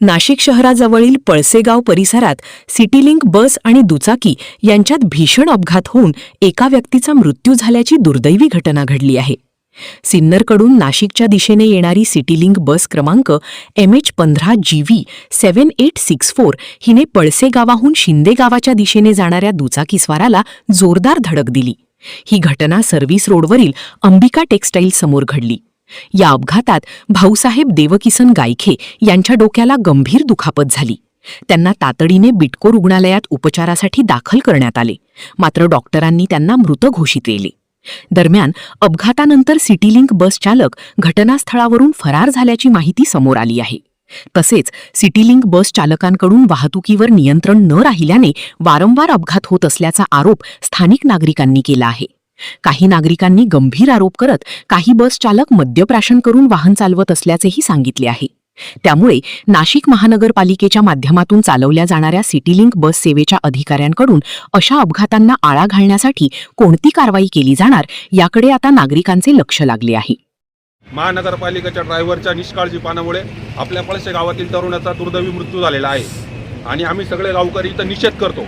नाशिक शहराजवळील पळसेगाव परिसरात सिटीलिंक बस आणि दुचाकी यांच्यात भीषण अपघात होऊन एका व्यक्तीचा मृत्यू झाल्याची दुर्दैवी घटना घडली आहे. सिन्नरकडून नाशिकच्या दिशेने येणारी सिटीलिंक बस क्रमांक MH15GV 7864 हिने पळसे गावाहून शिंदे गावाच्या दिशेने जाणाऱ्या दुचाकीस्वाराला जोरदार धडक दिली. ही घटना सर्व्हिस रोडवरील अंबिका टेक्सटाईल समोर घडली. या अपघातात भाऊसाहेब देवकिसन गायखे यांच्या डोक्याला गंभीर दुखापत झाली. त्यांना तातडीने बिटको रुग्णालयात उपचारासाठी दाखल करण्यात आले, मात्र डॉक्टरांनी त्यांना मृत घोषित केले. दरम्यान अपघातानंतर सिटीलिंक बस चालक घटनास्थळावरून फरार झाल्याची माहिती समोर आली आहे. तसेच सिटीलिंक बस चालकांकडून वाहतुकीवर नियंत्रण न राहिल्याने वारंवार अपघात होत असल्याचा आरोप स्थानिक नागरिकांनी केला आहे. काही नागरिकांनी गंभीर आरोप करत काही बस चालक मद्यप्राशन करून वाहन चालवत असल्याचेही सांगितले आहे. त्यामुळे नाशिक महानगरपालिकेच्या माध्यमातून चालवल्या जाणाऱ्या सिटीलिंक बस सेवेच्या अधिकाऱ्यांकडून अशा अपघातांना आळा घालण्यासाठी कोणती कारवाई केली जाणार याकडे आता नागरिकांचे लक्ष लागले आहे. महानगरपालिकेच्या ड्रायव्हरच्या निष्काळजीपणामुळे आपल्या पळसे गावातील तरुणाचा दुर्दैवी मृत्यू झालेला आहे आणि आम्ही सगळे गावकरी इथं निषेध करतो.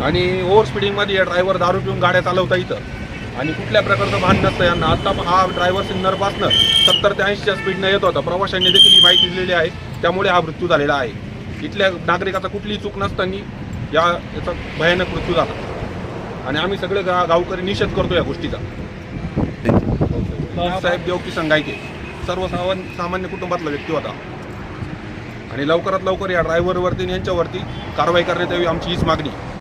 आणि ओव्हर स्पीडिंगमध्ये या ड्रायव्हर दारू पिऊन गाड्या चालवता इथं आणि कुठल्या प्रकारचं भान नसतं यांना. आता हा ड्रायव्हर सिन्नरपासनं 70 ते 80च्या स्पीडनं येत होता. प्रवाशांनी देखील ही माहिती दिलेली आहे, त्यामुळे हा मृत्यू झालेला आहे. इथल्या नागरिकाचा कुठलीही चूक नसताना याचा भयानक मृत्यू झाला आणि आम्ही सगळे गावकरी निषेध करतो या गोष्टीचा. साहेब देवकिसन गायके सामान्य कुटुंबातला व्यक्ती होता आणि लवकरात लवकर या ड्रायव्हरवरती यांच्यावरती कारवाई करण्यात यावी आमची हीच मागणी.